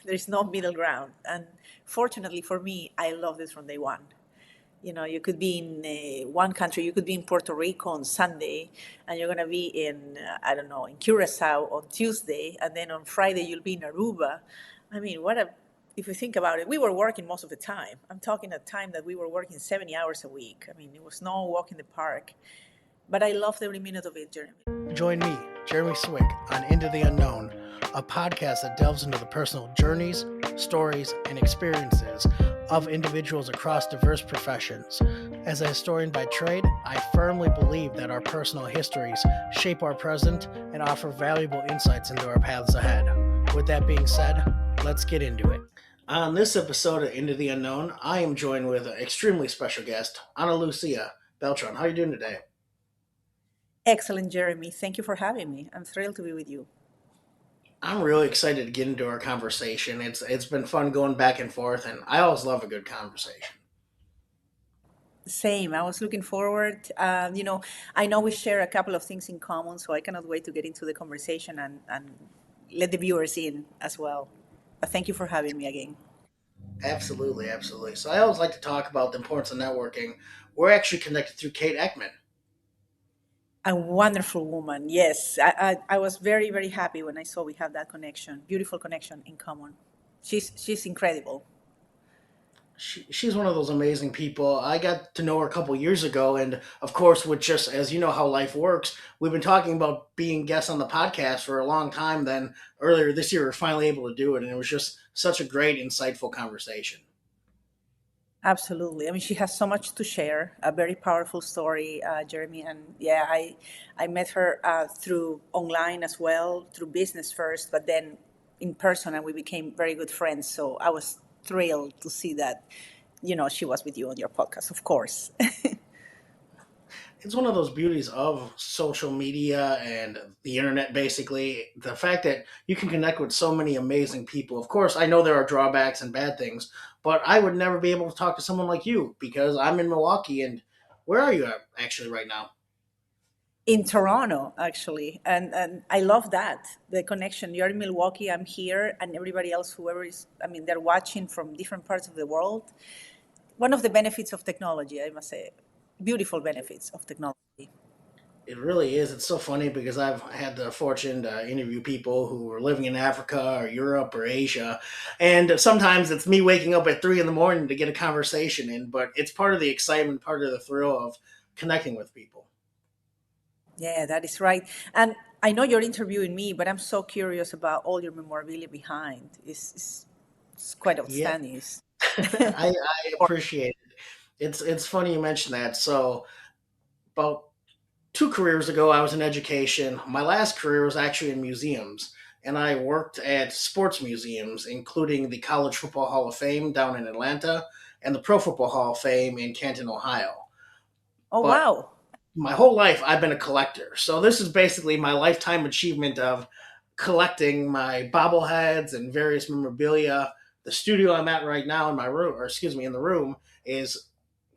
There's no middle ground. And fortunately for me, I love this from day one. You could be in one country, you could be in Puerto Rico on Sunday, and you're going to be in, I don't know, in Curacao on Tuesday, and then on Friday you'll be in Aruba. I mean, if you think about it, we were working most of the time. I'm talking a time that we were working 70 hours a week. I mean, it was no walk in the park, but I loved every minute of it, Jeremy. Join me, Jeremy Swick, on Into the Unknown, a podcast that delves into the personal journeys, stories, and experiences of individuals across diverse professions. As a historian by trade, I firmly believe that our personal histories shape our present and offer valuable insights into our paths ahead. With that being said, let's get into it. On this episode of Into the Unknown, I am joined with an extremely special guest, Analucia Beltran. How are you doing today? Excellent, Jeremy. Thank you for having me. I'm thrilled to be with you. I'm really excited to get into our conversation. It's been fun going back and forth, and I always love a good conversation. Same. I was looking forward. I know we share a couple of things in common, so I cannot wait to get into the conversation and let the viewers in as well. But thank you for having me again. Absolutely, absolutely. So I always like to talk about the importance of networking. We're actually connected through Kate Ekman. A wonderful woman. Yes, I was very, very happy when I saw we have that connection, beautiful connection in common. She's incredible. She's one of those amazing people. I got to know her a couple years ago, and of course, with just as you know how life works, we've been talking about being guests on the podcast for a long time. Then earlier this year, we were finally able to do it, and it was just such a great, insightful conversation. Absolutely. I mean, she has so much to share, a very powerful story, Jeremy. And yeah, I met her through online as well, through business first, but then in person, and we became very good friends. So I was thrilled to see that, she was with you on your podcast, of course. It's one of those beauties of social media and the internet, basically. The fact that you can connect with so many amazing people. Of course, I know there are drawbacks and bad things, but I would never be able to talk to someone like you because I'm in Milwaukee. And where are you at actually right now? In Toronto, actually. And I love that, the connection. You're in Milwaukee, I'm here, and everybody else, whoever is, I mean, they're watching from different parts of the world. One of the benefits of technology, I must say, beautiful benefits of technology. It really is. It's so funny because I've had the fortune to interview people who are living in Africa or Europe or Asia. And sometimes it's me waking up at 3 in the morning to get a conversation in, but it's part of the excitement, part of the thrill of connecting with people. Yeah, that is right. And I know you're interviewing me, but I'm so curious about all your memorabilia behind. It's quite Yeah, outstanding. I appreciate it. It's funny you mention that. So about 2 careers ago, I was in education. My last career was actually in museums, and I worked at sports museums, including the College Football Hall of Fame down in Atlanta and the Pro Football Hall of Fame in Canton, Ohio. Oh, But wow. my whole life, I've been a collector. So this is basically my lifetime achievement of collecting my bobbleheads and various memorabilia. The studio I'm at right now in my room, or excuse me, in the room, is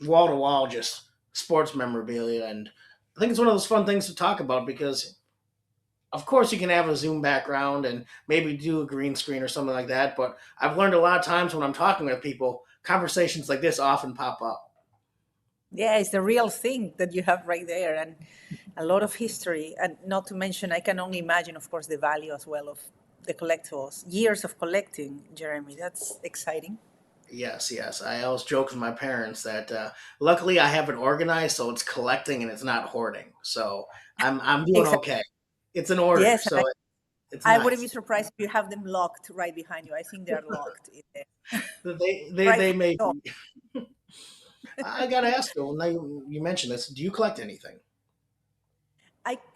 wall to wall just sports memorabilia. And I think it's one of those fun things to talk about because, of course, you can have a Zoom background and maybe do a green screen or something like that. But I've learned a lot of times when I'm talking with people, conversations like this often pop up. Yeah, it's the real thing that you have right there, and a lot of history. And not to mention, I can only imagine, of course, the value as well of the collectibles. Years of collecting, Jeremy. That's exciting. Yes, yes. I always joke with my parents that luckily I have it organized so it's collecting and it's not hoarding. So I'm doing Exactly. okay. It's an order, Yes, and so it's I wouldn't be nice. surprised if you have them locked right behind you. I think they're locked in there. Right They behind may the door. be. I gotta ask you. Now you mentioned this. Do you collect anything?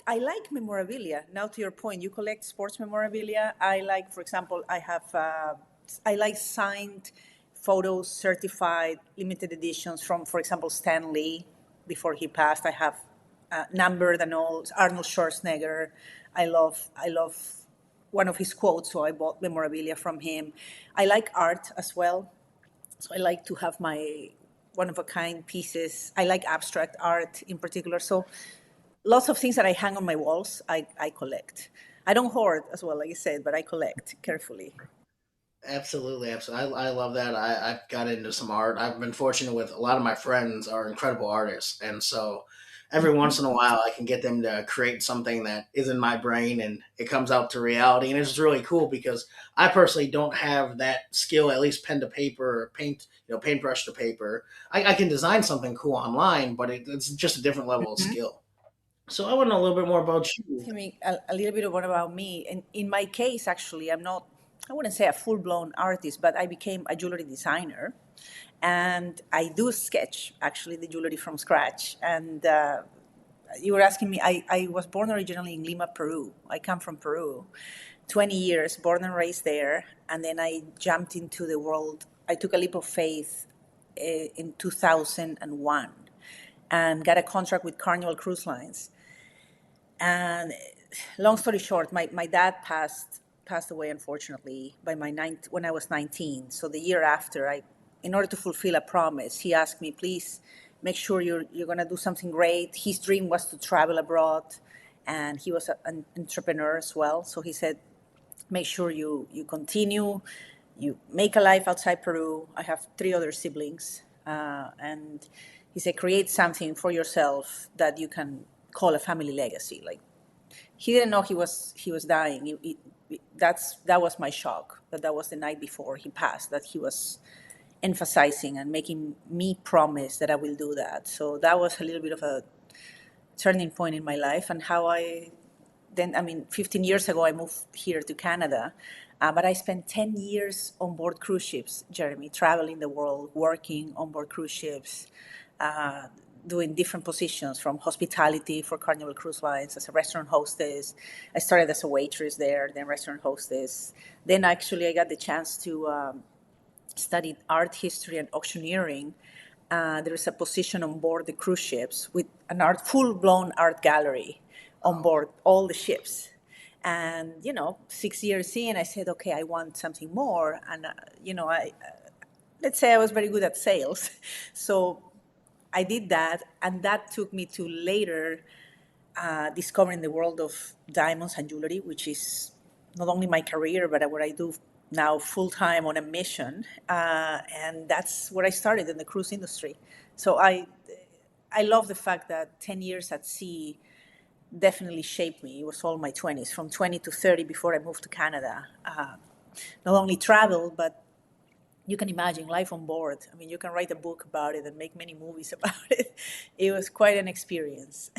I like memorabilia. Now to your point, you collect sports memorabilia. I like, for example, I like signed photos, certified, limited editions from, for example, Stan Lee before he passed. I have numbered and all, Arnold Schwarzenegger. I love one of his quotes, so I bought memorabilia from him. I like art as well. So I like to have my one of a kind pieces. I like abstract art in particular. So lots of things that I hang on my walls, I collect. I don't hoard as well, like I said, but I collect carefully. Absolutely, absolutely. I love that. I've got into some art. I've been fortunate with a lot of my friends are incredible artists, and so every once in a while I can get them to create something that is in my brain and it comes out to reality, and it's really cool because I personally don't have that skill, at least pen to paper or paint, paintbrush to paper. I can design something cool online, but it's just a different level of Mhm. skill. So I want to know a little bit more about you. Asking me a little bit of what about me. And in my case, actually, I'm not, I wouldn't say a full blown artist, but I became a jewelry designer. And I do sketch actually the jewelry from scratch. And you were asking me, I was born originally in Lima, Peru. I come from Peru, 20 years, born and raised there. And then I jumped into the world. I took a leap of faith in 2001 and got a contract with Carnival Cruise Lines. And long story short, my dad passed away unfortunately by my ninth when I was 19. So the year after, in order to fulfill a promise, he asked me, please make sure you're gonna do something great. His dream was to travel abroad, and he was an entrepreneur as well. So he said, make sure you continue, you make a life outside Peru. I have three other siblings, and he said, create something for yourself that you can call a family legacy. Like, he didn't know he was dying. That was my shock. That was the night before he passed. That he was emphasizing and making me promise that I will do that. So that was a little bit of a turning point in my life, and how I then, I mean, 15 years ago I moved here to Canada, but I spent 10 years on board cruise ships, Jeremy, traveling the world, working on board cruise ships, uh, doing different positions from hospitality for Carnival Cruise Lines as a restaurant hostess. I started as a waitress there, then restaurant hostess. Then actually I got the chance to study art history and auctioneering. There is a position on board the cruise ships with an full-blown art gallery on board all the ships. And 6 years in, I said, okay, I want something more. And I let's say I was very good at sales, so I did that, and that took me to later discovering the world of diamonds and jewelry, which is not only my career, but what I do now full time on a mission. And that's where I started in the cruise industry. So I love the fact that 10 years at sea definitely shaped me. It was all my 20s, from 20 to 30 before I moved to Canada. Not only travel, but you can imagine life on board. I mean, you can write a book about it and make many movies about it. It was quite an experience.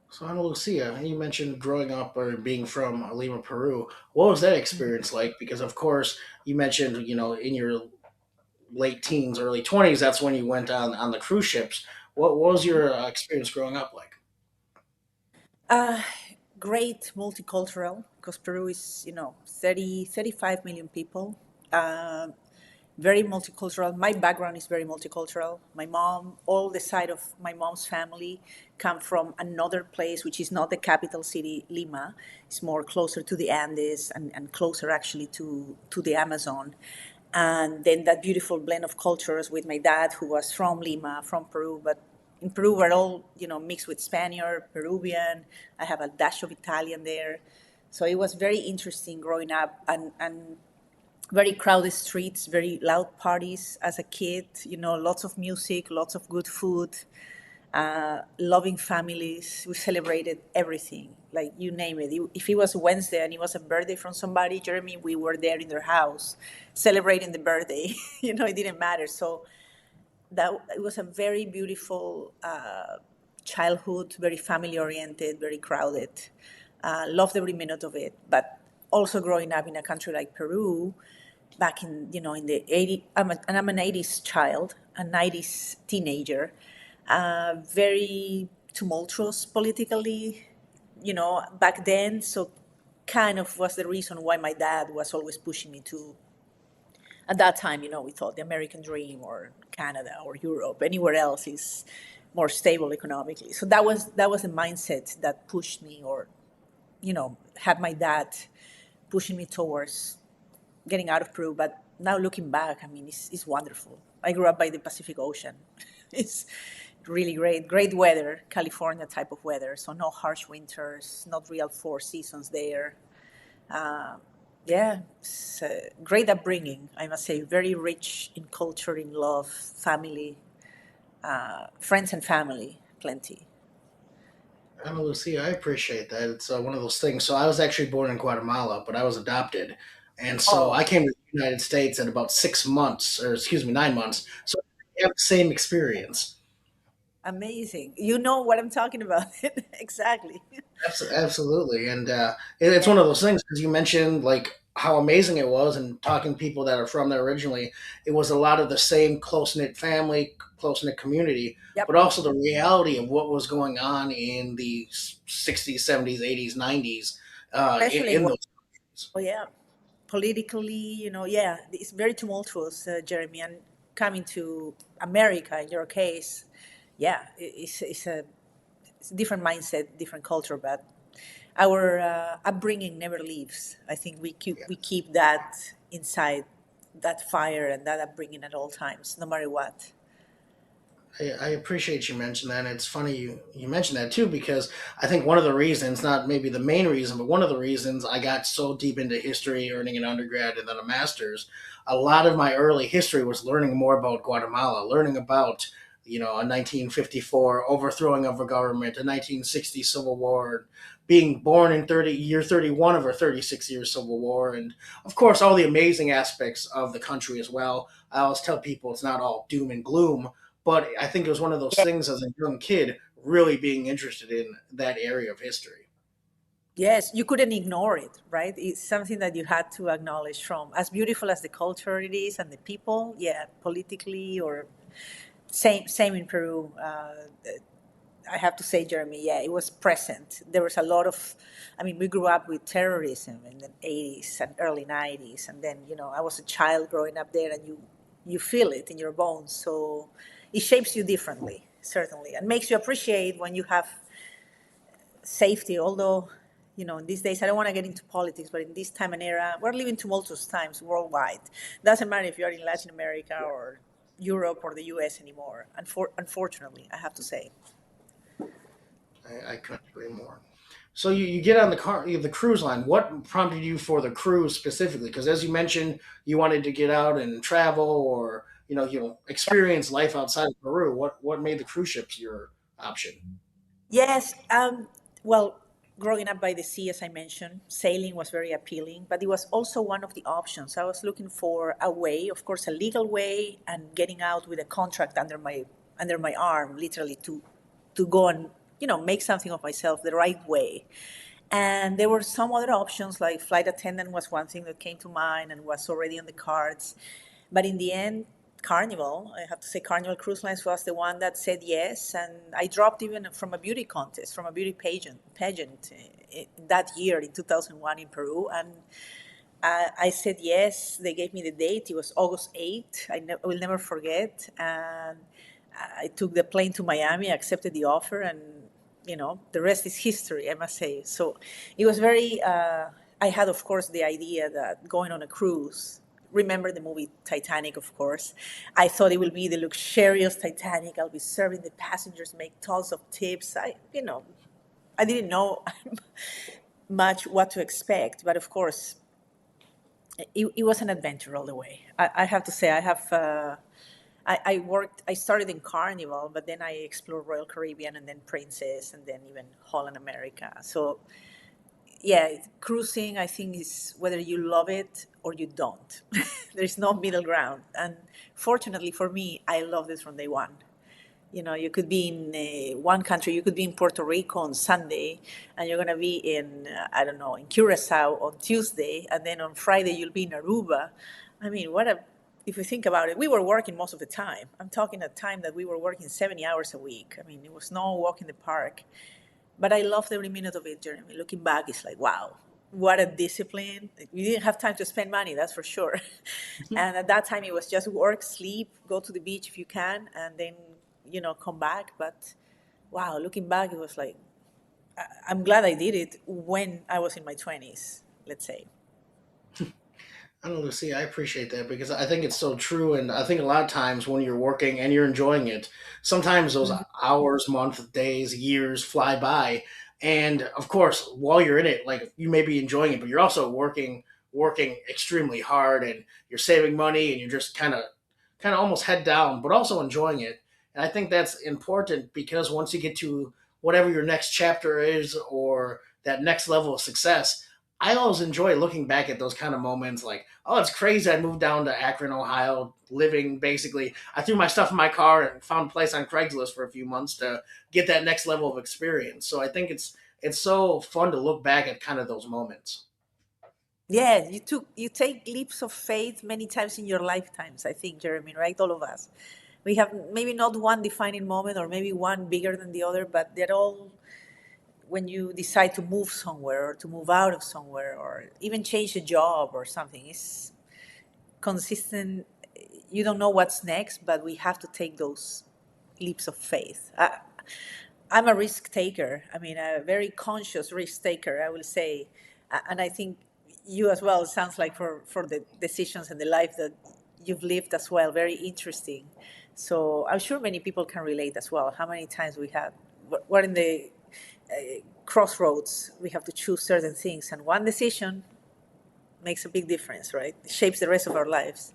So Ana Lucia, you mentioned growing up or being from Lima, Peru. What was that experience like? Because of course you mentioned, in your late teens, early 20s, that's when you went on the cruise ships. What was your experience growing up like? Uh, Great multicultural, because Peru is, 30, 35 million people. Uh, Very multicultural. My background is very multicultural. My mom, all the side of my mom's family come from another place, which is not the capital city, Lima. It's more closer to the Andes, and closer actually to the Amazon. And then that beautiful blend of cultures with my dad, who was from Lima, from Peru, but in Peru we're all, mixed with Spaniard, Peruvian. I have a dash of Italian there. So it was very interesting growing up, and very crowded streets, very loud parties as a kid, lots of music, lots of good food, loving families. We celebrated everything, like you name it. If it was Wednesday and it was a birthday from somebody, Jeremy, we were there in their house celebrating the birthday. It didn't matter. So that it was a very beautiful childhood, very family oriented, very crowded. Loved every minute of it. But also growing up in a country like Peru, back in the 80s, I'm an 80s child, a 90s teenager, very tumultuous politically, back then. So kind of was the reason why my dad was always pushing me to, at that time, we thought the American dream, or Canada or Europe, anywhere else is more stable economically. So that was the mindset that pushed me, or had my dad pushing me towards getting out of Peru. But now looking back, I mean, it's wonderful. I grew up by the Pacific Ocean. It's really great weather, California type of weather. So no harsh winters, not real four seasons there. Yeah, it's a great upbringing, I must say. Very rich in culture, in love, family, friends and family, plenty. Analucia, I appreciate that. It's one of those things. So I was actually born in Guatemala, but I was adopted, and so Oh, I came to the United States at about 6 months, or excuse me, 9 months. So I have the same experience. amazing. You know what I'm talking about. Exactly. Absolutely, and it's one Yeah. of those things because you mentioned like how amazing it was, and talking to people that are from there originally, it was a lot of the same close knit family, close knit community, Yep. but also the reality of what was going on in the '60s, '70s, '80s, '90s Especially in in what, those countries. oh, yeah. Politically, yeah, it's very tumultuous, Jeremy. And coming to America, in your case, yeah, it's a different mindset, different culture, but our upbringing never leaves. I think we keep that inside, that fire and that upbringing at all times, no matter what. I appreciate you mentioning that. And it's funny you mentioned that too, because I think one of the reasons, not maybe the main reason, but one of the reasons I got so deep into history, earning an undergrad and then a master's, a lot of my early history was learning more about Guatemala, learning about, a 1954 overthrowing of a government, a 1960 civil war, being born in 31 of our 36 year civil war, and of course all the amazing aspects of the country as well. I always tell people it's not all doom and gloom, but I think it was one of those Yeah. things as a young kid really being interested in that area of history. Yes, you couldn't ignore it, right? It's something that you had to acknowledge from as beautiful as the culture it is and the people. Yeah, politically or same in Peru. I have to say, Jeremy, yeah, it was present. There was a lot of, I mean, we grew up with terrorism in the 80s and early 90s. And then, I was a child growing up there and you feel it in your bones. So it shapes you differently, certainly, and makes you appreciate when you have safety. Although, in these days, I don't want to get into politics, but in this time and era, we're living tumultuous times worldwide. Doesn't matter if you're in Latin America or Europe or the US anymore, unfortunately, I have to say. I couldn't agree more. So you get on the cruise line. What prompted you for the cruise specifically? Because as you mentioned, you wanted to get out and travel, or experience life outside of Peru. What made the cruise ships your option? Yes. Well, growing up by the sea, as I mentioned, sailing was very appealing, but it was also one of the options. I was looking for a way, of course, a legal way, and getting out with a contract under my arm, literally to go and make something of myself the right way. And there were some other options, like flight attendant was one thing that came to mind and was already on the cards. But in the end, Carnival, I have to say, Carnival Cruise Lines was the one that said yes. And I dropped even from a beauty contest, from a beauty pageant that year in 2001 in Peru. And I said yes. They gave me the date. It was August 8th. I will never forget. And I took the plane to Miami, accepted the offer, and the rest is history, I must say. So it was very. I had, of course, the idea that going on a cruise. Remember the movie Titanic, of course. I thought it will be the luxurious Titanic. I'll be serving the passengers, make tons of tips. I didn't know much what to expect, but of course, it was an adventure all the way. I have to say, I started in Carnival, but then I explored Royal Caribbean and then Princess and then even Holland America. So, yeah, cruising, I think, is whether you love it or you don't. There's no middle ground. And fortunately for me, I loved it from day one. You could be in one country, you could be in Puerto Rico on Sunday, and you're going to be in, I don't know, in Curacao on Tuesday, and then on Friday you'll be in Aruba. I mean, if you think about it, we were working most of the time. I'm talking a time that we were working 70 hours a week. I mean, it was no walk in the park. But I loved every minute of it, Jeremy. Looking back, it's like, wow, what a discipline. We didn't have time to spend money, that's for sure. And at that time, it was just work, sleep, go to the beach if you can, and then, come back. But wow, looking back, it was like, I'm glad I did it when I was in my 20s, let's say. I don't know, Lucy. I appreciate that because I think it's so true, and I think a lot of times when you're working and you're enjoying it, sometimes those Mhm. hours, months, days, years fly by, and of course, while you're in it, like you may be enjoying it, but you're also working working extremely hard and you're saving money and you're just kind of almost head down, but also enjoying it. And I think that's important because once you get to whatever your next chapter is or that next level of success, I always enjoy looking back at those kind of moments like, oh, it's crazy. I moved down to Akron, Ohio, living basically. I threw my stuff in my car and found a place on Craigslist for a few months to get that next level of experience. So I think it's so fun to look back at kind of those moments. Yeah, you take leaps of faith many times in your lifetimes, I think, Jeremy, right? All of us. We have maybe not one defining moment or maybe one bigger than the other, but they're all when you decide to move somewhere or to move out of somewhere or even change a job or something. It's consistent. You don't know what's next, but we have to take those leaps of faith. I'm a risk taker. I mean, a very conscious risk taker, I will say. And I think you as well, it sounds like for the decisions and the life that you've lived as well, very interesting. So I'm sure many people can relate as well. How many times we're in the crossroads, we have to choose certain things. And one decision makes a big difference, right? It shapes the rest of our lives.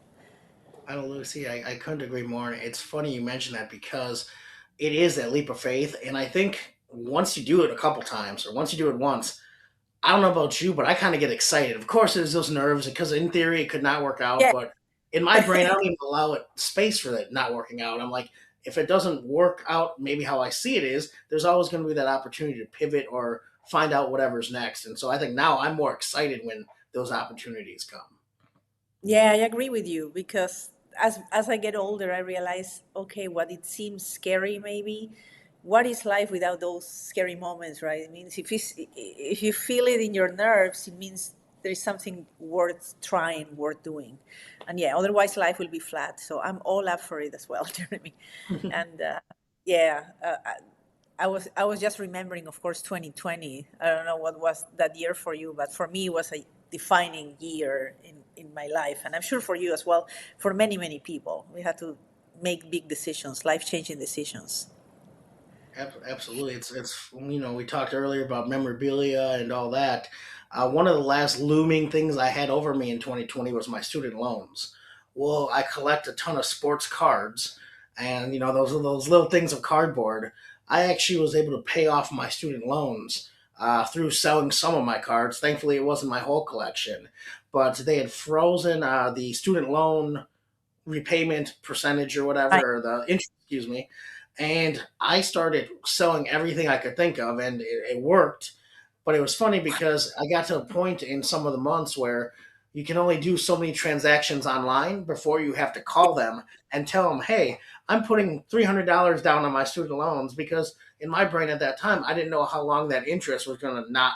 I know, Lucy, I couldn't agree more. It's funny you mentioned that because it is that leap of faith. And I think once you do it a couple times or once you do it once, I don't know about you, but I kind of get excited. Of course, there's those nerves because in theory it could not work out, Yeah. but in my brain, I don't even allow it space for that not working out. I'm like, if it doesn't work out, maybe how I see it is, there's always going to be that opportunity to pivot or find out whatever's next. And so I think now I'm more excited when those opportunities come. Yeah, I agree with you because as I get older, I realize, okay, what it seems scary maybe, what is life without those scary moments, right? It means if you feel it in your nerves, it means there is something worth trying, worth doing, and yeah, otherwise life will be flat. So I'm all up for it as well, Jeremy, and yeah. I was just remembering, of course, 2020. I don't know what was that year for you, but for me, it was a defining year in my life. And I'm sure for you as well, for many, many people. We had to make big decisions, life changing decisions. Absolutely, it's we talked earlier about memorabilia and all that. One of the last looming things I had over me in 2020 was my student loans. Well, I collect a ton of sports cards, and those little things of cardboard. I actually was able to pay off my student loans through selling some of my cards. Thankfully, it wasn't my whole collection, but they had frozen the student loan repayment percentage or Right. whatever, or the interest, excuse me. And I started selling everything I could think of, and it worked. But it was funny because I got to a point in some of the months where you can only do so many transactions online before you have to call them and tell them, hey, I'm putting $300 down on my student loans because in my brain at that time, I didn't know how long that interest was going to not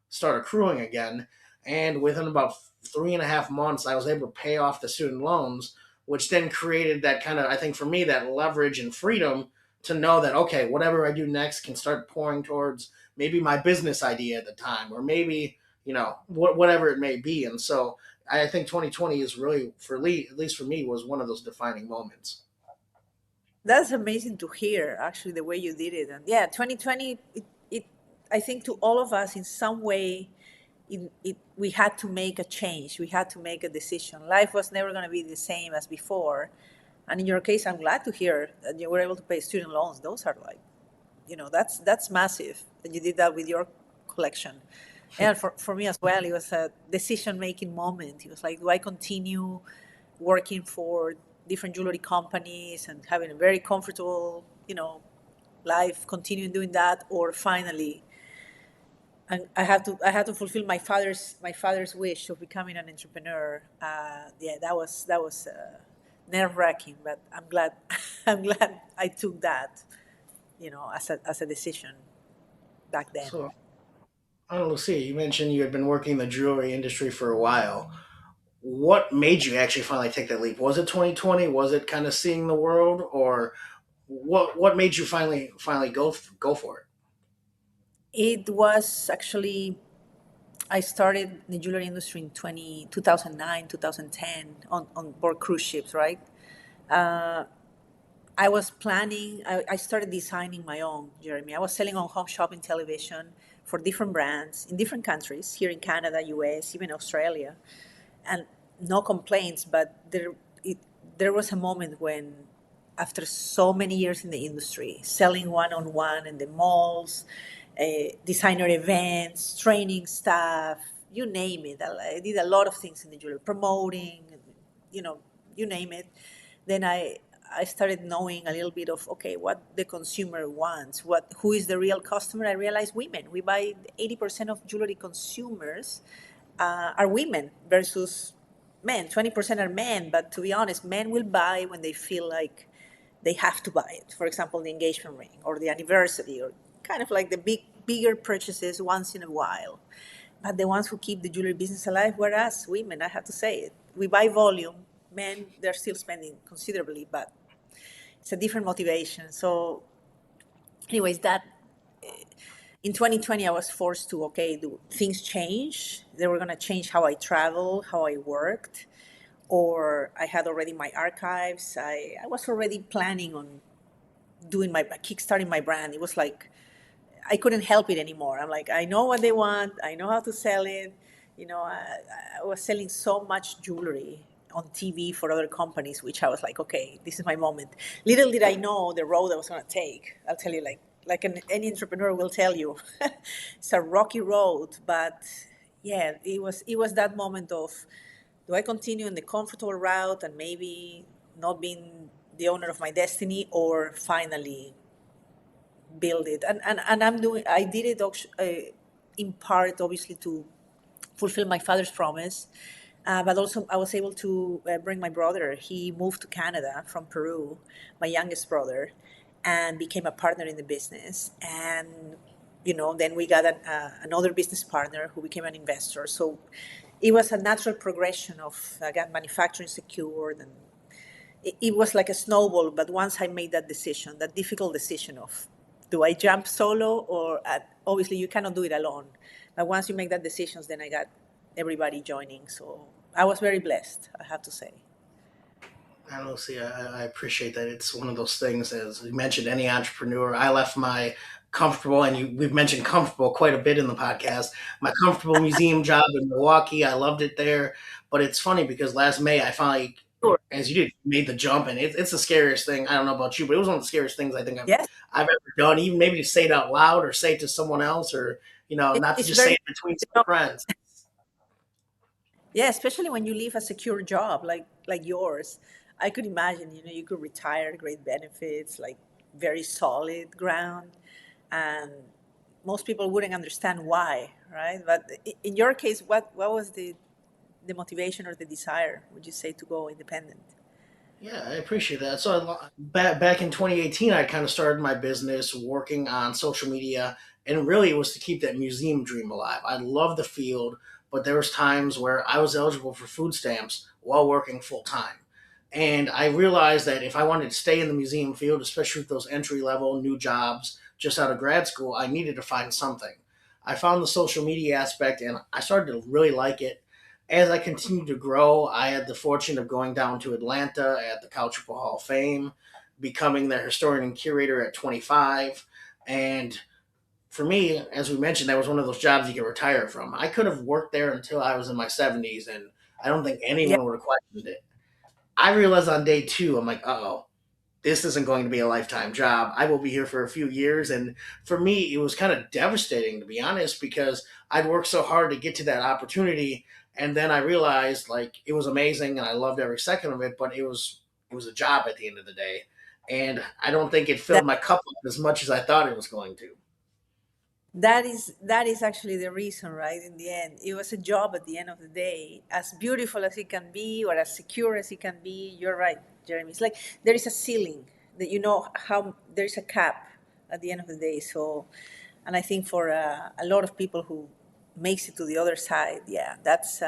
start accruing again. And within about 3.5 months, I was able to pay off the student loans, which then created that kind of, I think for me, that leverage and freedom to know that, okay, whatever I do next can start pouring towards maybe my business idea at the time, or maybe, whatever it may be. And so I think 2020 is really, for Lee, at least for me, was one of those defining moments. That's amazing to hear, actually, the way you did it. And yeah, 2020, I think to all of us in some way, we had to make a change. We had to make a decision. Life was never going to be the same as before. And in your case, I'm glad to hear that you were able to pay student loans. Those are like, that's massive that you did that with your collection. And for me as well, it was a decision making moment. It was like, do I continue working for different jewelry companies and having a very comfortable, life, continuing doing that, or finally, and I had to fulfill my father's wish of becoming an entrepreneur. Yeah, that was nerve wracking, but I'm glad I'm glad I took that, as a decision back then. So, I don't know, Lucia, you mentioned you had been working in the jewelry industry for a while. What made you actually finally take that leap? Was it 2020? Was it kind of seeing the world, or what made you finally go for it? It was actually I started the jewelry industry in 2009, 2010 on board cruise ships, right? Uh, I was planning, I started designing my own, Jeremy. I was selling on home shopping television for different brands in different countries, here in Canada, US, even Australia. and no complaints, but there was a moment when, after so many years in the industry, selling one-on-one in the malls, designer events, training staff, you name it. I did a lot of things in the jewelry, promoting, you know, you name it. Then I started knowing a little bit of, okay, what the consumer wants, who is the real customer. I realized women. We buy 80% of jewelry consumers are women versus men. 20% are men, but to be honest, men will buy when they feel like they have to buy it. For example, the engagement ring or the anniversary, or kind of like the bigger purchases once in a while. But the ones who keep the jewelry business alive were us, women. I have to say it. We buy volume. Men, they're still spending considerably, but it's a different motivation. So, anyways, that in 2020, I was forced to, okay, do things change. They were going to change how I travel, how I worked, or I had already my archives. I was already planning on doing my kickstarting my brand. It was like I couldn't help it anymore. I'm like, I know what they want. I know how to sell it. I was selling so much jewelry on TV for other companies, which I was like, okay, this is my moment. Little did I know the road I was going to take. I'll tell you, any entrepreneur will tell you, it's a rocky road. But yeah, it was that moment of, do I continue in the comfortable route and maybe not being the owner of my destiny, or finally build it? And I did it in part, obviously, to fulfill my father's promise. But also, I was able to bring my brother. He moved to Canada from Peru, my youngest brother, and became a partner in the business. And then we got another business partner who became an investor. So it was a natural progression of, I got manufacturing secured, and it was like a snowball. But once I made that decision, that difficult decision of, do I jump solo, or obviously you cannot do it alone. But once you make that decision, then I got everybody joining. So I was very blessed, I have to say. Analucia, I appreciate that. It's one of those things, as you mentioned, any entrepreneur. I left my comfortable, and we've mentioned comfortable quite a bit in the podcast. My comfortable museum job in Milwaukee, I loved it there. But it's funny because last May I finally, Sure. as you did, made the jump, and it's the scariest thing. I don't know about you, but it was one of the scariest things I think Yes, I've ever done. Even maybe to say it out loud or say it to someone else, or not to it's just say very, it between some friends. yeah, especially when you leave a secure job like yours. I could imagine, you could retire, great benefits, like very solid ground, and most people wouldn't understand why, right? But in your case, what was the motivation or the desire, would you say, to go independent? Yeah, I appreciate that. So back in 2018, I kind of started my business working on social media, and really it was to keep that museum dream alive. I love the field, but there was times where I was eligible for food stamps while working full time. And I realized that if I wanted to stay in the museum field, especially with those entry level new jobs just out of grad school, I needed to find something. I found the social media aspect and I started to really like it. As I continued to grow, I had the fortune of going down to Atlanta at the Cultural Hall of Fame, becoming their historian and curator at 25. And for me, as we mentioned, that was one of those jobs you could retire from. I could have worked there until I was in my 70s, and I don't think Yeah, anyone would have questioned it. I realized on day two, I'm like, oh, this isn't going to be a lifetime job. I will be here for a few years. And for me, it was kind of devastating, to be honest, because I'd worked so hard to get to that opportunity. And then I realized like it was amazing and I loved every second of it, but it was a job at the end of the day. And I don't think it filled that my cup up as much as I thought it was going to. that is actually the reason, right? In the end, it was a job at the end of the day, as beautiful as it can be or as secure as it can be. You're right, Jeremy. It's like there is a ceiling, that how there is a cap at the end of the day. So, and I think for a lot of people who makes it to the other side, yeah, that's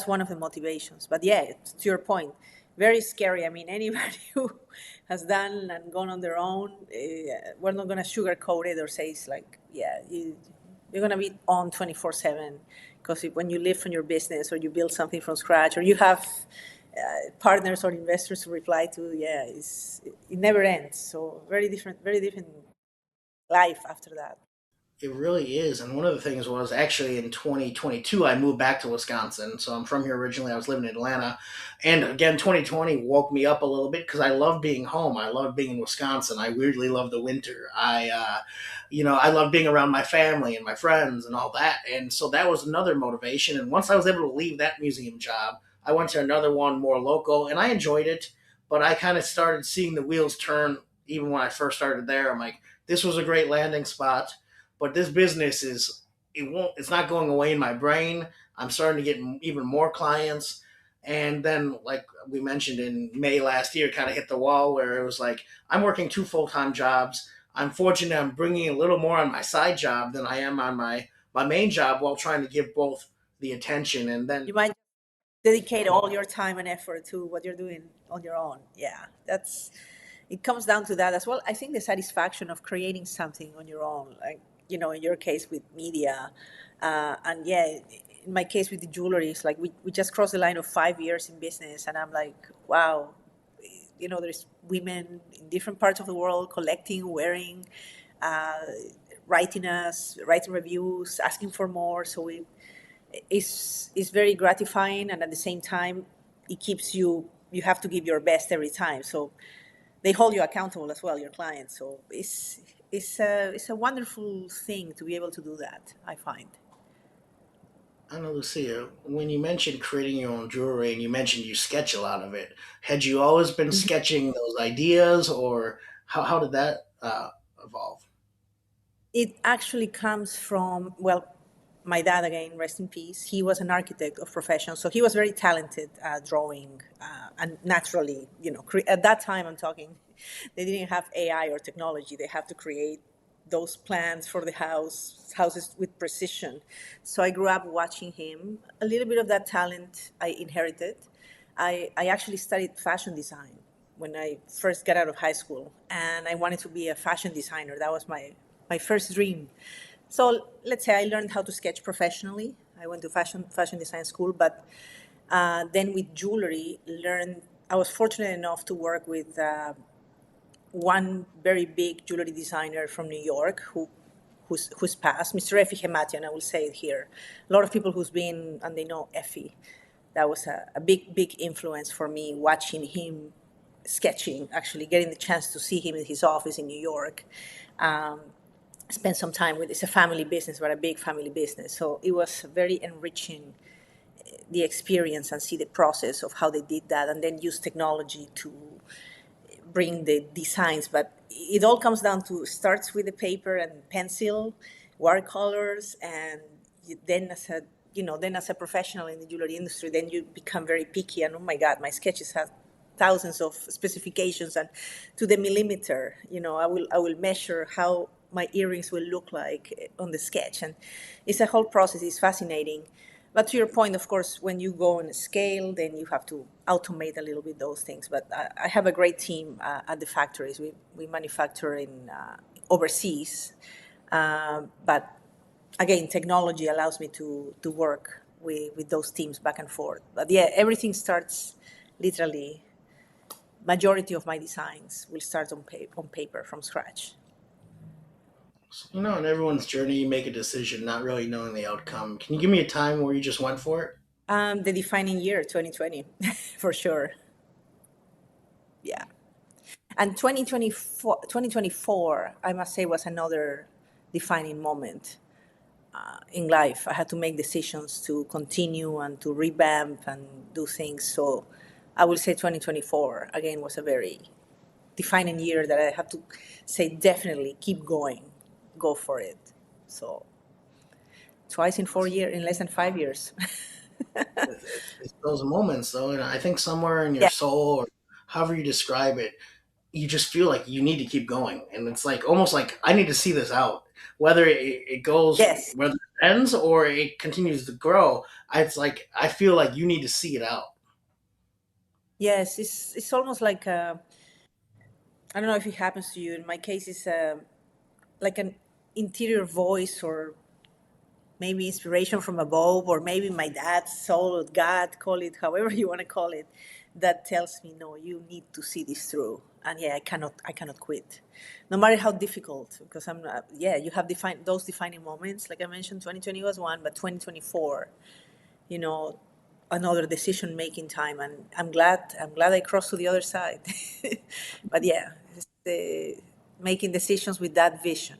one of the motivations. But yeah, to your point, very scary. I mean, anybody who has done and gone on their own, we're not going to sugarcoat it or say it's like, yeah, you're going to be on 24/7, because when you live from your business or you build something from scratch or you have partners or investors to reply to, yeah, it never ends. So very different life after that. It really is. And one of the things was actually in 2022, I moved back to Wisconsin. So I'm from here originally. I was living in Atlanta. And again, 2020 woke me up a little bit because I love being home. I love being in Wisconsin. I weirdly love the winter. I love being around my family and my friends and all that. And so that was another motivation. And once I was able to leave that museum job, I went to another one more local and I enjoyed it. But I kind of started seeing the wheels turn even when I first started there. I'm like, this was a great landing spot, but this business is it's not going away in my brain. I'm starting to get even more clients. And then, like we mentioned, in May last year, kind of hit the wall where it was like I'm working two full-time jobs. I'm fortunate I'm bringing a little more on my side job than I am on my main job, while trying to give both the attention. And then You might dedicate all your time and effort to what you're doing on your own. Yeah, that's it comes down to that as well. I think the satisfaction of creating something on your own, like in your case with media, and yeah, in my case with the jewelry, it's like we just crossed the line of 5 years in business, and I'm like, wow, there's women in different parts of the world collecting, wearing, uh, writing reviews, asking for more. So it's very gratifying, and at the same time it keeps you have to give your best every time, so they hold you accountable as well, your clients. So it's a wonderful thing to be able to do that, I find. Ana Lucia, when you mentioned creating your own jewelry and you mentioned you sketch a lot of it, had you always been sketching those ideas, or how did that evolve? It actually comes from, well, my dad, again, rest in peace. He was an architect of profession, so he was very talented at drawing, and naturally, at that time, I'm talking, they didn't have AI or technology. They have to create those plans for the houses with precision. So I grew up watching him. A little bit of that talent I inherited. I actually studied fashion design when I first got out of high school, and I wanted to be a fashion designer. That was my first dream. So let's say I learned how to sketch professionally. I went to fashion design school, but then with jewelry, learned. I was fortunate enough to work with one very big jewelry designer from New York who's passed, Mr. Effie Hematian. I will say it here. A lot of people who's been and they know Effie. That was a big influence for me, watching him sketching, actually getting the chance to see him in his office in New York. Spend some time with, it's a family business, but a big family business. So it was very enriching, the experience, and see the process of how they did that, and then use technology to bring the designs. But it all comes down to, starts with the paper and pencil, watercolors, and then as a professional in the jewelry industry, then you become very picky, and oh my God, my sketches have thousands of specifications, and to the millimeter, I will measure how my earrings will look like on the sketch, and it's a whole process. It's fascinating. But to your point, of course, when you go on a scale, then you have to automate a little bit those things. But I have a great team at the factories. We manufacture in overseas, but again, technology allows me to work with those teams back and forth. But yeah, everything starts literally. Majority of my designs will start on paper from scratch. In everyone's journey, you make a decision, not really knowing the outcome. Can you give me a time where you just went for it? The defining year, 2020, for sure. Yeah. And 2024, I must say, was another defining moment in life. I had to make decisions to continue and to revamp and do things. So I will say 2024, again, was a very defining year that I have to say, definitely keep going, go for it. So twice in 4 years, in less than 5 years. It's those moments, though, and I think somewhere in your Yeah. soul, or however you describe it, you just feel like you need to keep going, and it's like almost like I need to see this out, whether it goes, Yes. whether it ends or it continues to grow. It's like I feel like you need to see it out. Yes. It's almost like I don't know if it happens to you. In my case, it's like an interior voice, or maybe inspiration from above, or maybe my dad's soul, or God, call it however you want to call it, that tells me, no, you need to see this through. And yeah, I cannot quit, no matter how difficult. Because I'm not, yeah, you have defined those defining moments. Like I mentioned, 2020 was one, but 2024, you know, another decision making time, and I'm glad I crossed to the other side. But yeah, it's, making decisions with that vision,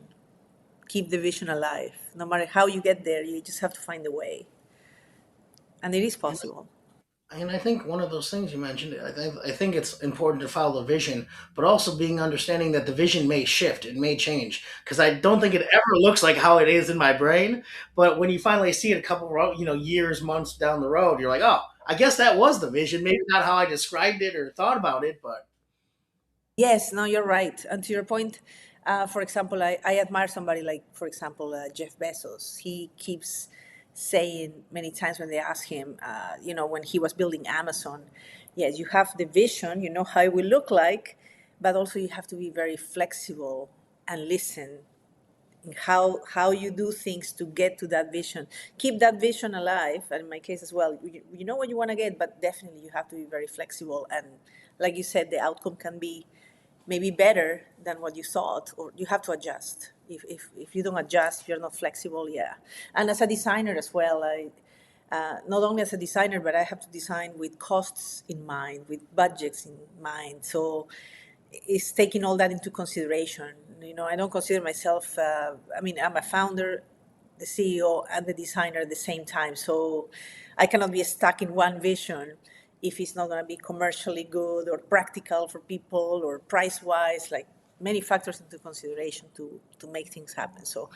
keep the vision alive. No matter how you get there, you just have to find a way, and it is And possible. I think one of those things you mentioned, I think it's important to follow the vision, but also being understanding that the vision may shift, it may change, because I don't think it ever looks like how it is in my brain. But when you finally see it a couple, years, months down the road, you're like, oh, I guess that was the vision. Maybe not how I described it or thought about it, but Yes, no, you're right. And to your point, for example, I admire somebody like, for example, Jeff Bezos. He keeps saying many times when they ask him, when he was building Amazon, yes, you have the vision, you know how it will look like, but also you have to be very flexible and listen in how you do things to get to that vision. Keep that vision alive, and in my case as well, you know what you want to get, but definitely you have to be very flexible. And like you said, the outcome can be maybe better than what you thought, or you have to adjust. If you don't adjust, if you're not flexible, yeah. And as a designer as well, not only as a designer, but I have to design with costs in mind, with budgets in mind. So it's taking all that into consideration. I don't consider myself, I'm a founder, the CEO, and the designer at the same time. So I cannot be stuck in one vision if it's not going to be commercially good or practical for people or price wise, like many factors into consideration to make things happen. So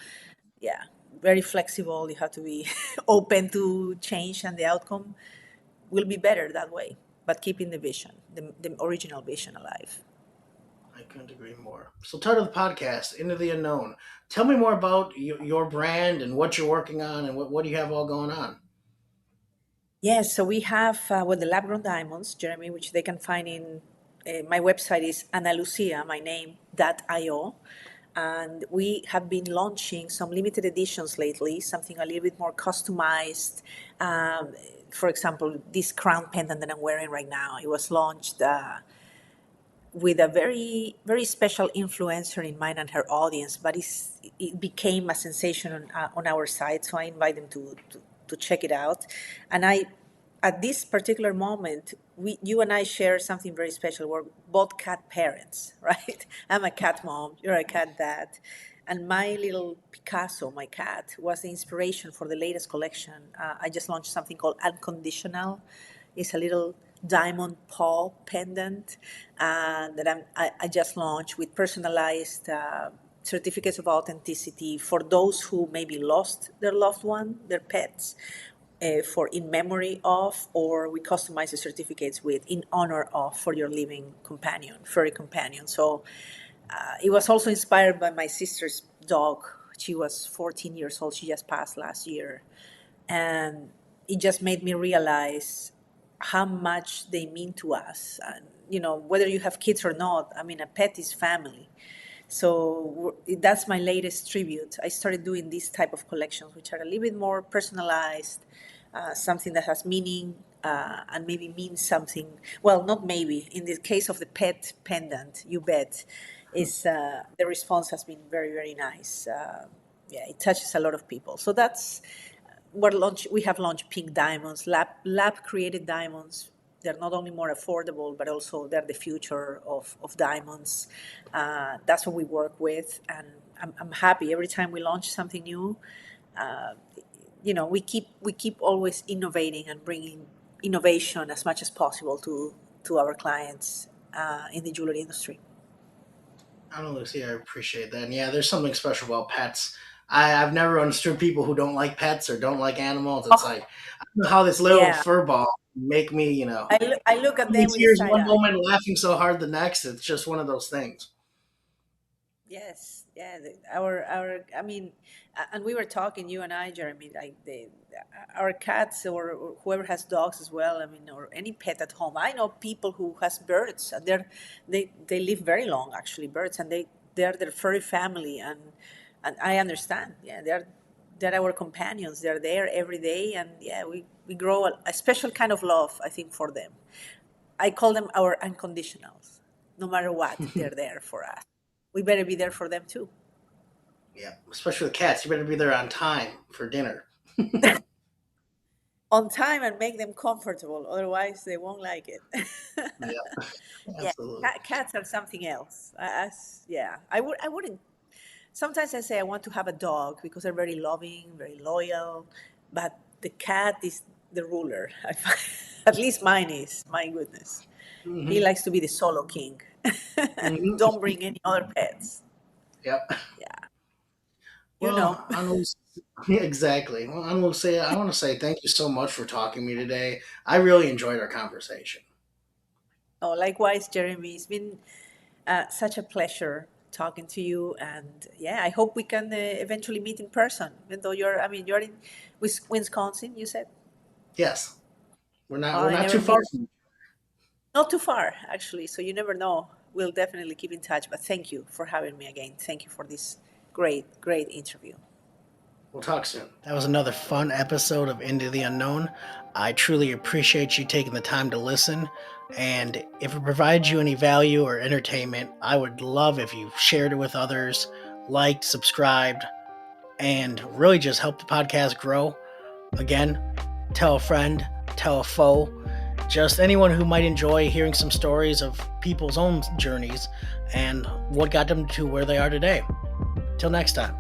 yeah, very flexible. You have to be open to change, and the outcome will be better that way, but keeping the vision, the original vision alive. I couldn't agree more. So, title of the podcast, Into the Unknown. Tell me more about your brand and what you're working on and what do you have all going on. Yes, so we have the lab grown diamonds, Jeremy, which they can find in my website is Analucia, my name, .io. And we have been launching some limited editions lately, something a little bit more customized. Um, for example, this crown pendant that I'm wearing right now, it was launched with a very very special influencer in mind and her audience, but it became a sensation on our site. So I invite them to check it out. And I, at this particular moment, you and I share something very special. We're both cat parents, right? I'm a cat mom, you're a cat dad. And my little Picasso, my cat, was the inspiration for the latest collection. I just launched something called Unconditional. It's a little diamond paw pendant that I just launched with personalized certificates of authenticity for those who maybe lost their loved one, their pets, for in memory of, or we customize the certificates with in honor of for your living companion, furry companion. So it was also inspired by my sister's dog. She was 14 years old. She just passed last year. And it just made me realize how much they mean to us. And, whether you have kids or not, I mean, a pet is family. So that's my latest tribute. I started doing these type of collections, which are a little bit more personalized, something that has meaning and maybe means something. Well, not maybe. In the case of the pet pendant, you bet, is the response has been very very nice. Yeah, it touches a lot of people. So that's we have launched pink diamonds, lab created diamonds. They're not only more affordable, but also they're the future of diamonds. That's what we work with, and I'm happy every time we launch something new. Uh, we keep always innovating and bringing innovation as much as possible to our clients in the jewelry industry. I don't know, Lucy. I appreciate that. And yeah, there's something special about pets. I've never understood people who don't like pets or don't like animals. It's Oh, like I don't know how this little yeah. fur ball make me, I look at in them with tears side one eye. moment, laughing so hard the next. It's just one of those things. Yes, yeah. I mean, and we were talking, you and I, Jeremy, like our cats or whoever has dogs as well. I mean, or any pet at home. I know people who has birds. And they live very long, actually, birds, and they're their furry family, and I understand. Yeah, they're our companions. They're there every day, and yeah, we grow a special kind of love, I think, for them. I call them our unconditionals. No matter what, they're there for us. We better be there for them too. Yeah, especially with cats. You better be there on time for dinner. On time and make them comfortable, otherwise they won't like it. Yeah, Yeah, absolutely. cats are something else. Yeah, I wouldn't. Sometimes I say I want to have a dog because they're very loving, very loyal, but the cat is the ruler. At least mine is. My goodness, he Hmm. likes to be the solo king. Hmm. Don't bring any other pets. Yep. Yeah, you know. Well, I know exactly. Well, I want to say thank you so much for talking to me today. I really enjoyed our conversation. Oh, likewise, Jeremy. It's been such a pleasure talking to you, and yeah, I hope we can eventually meet in person. Even though I mean, you're in Wisconsin, you said. Yes, Oh, we're I not never too far been. from. Not too far, actually. So you never know. We'll definitely keep in touch. But thank you for having me again. Thank you for this great interview. We'll talk soon. That was another fun episode of Into the Unknown. I truly appreciate you taking the time to listen. And if it provides you any value or entertainment, I would love if you shared it with others, liked, subscribed, and really just help the podcast grow. Again, tell a friend, tell a foe, just anyone who might enjoy hearing some stories of people's own journeys and what got them to where they are today. Till next time.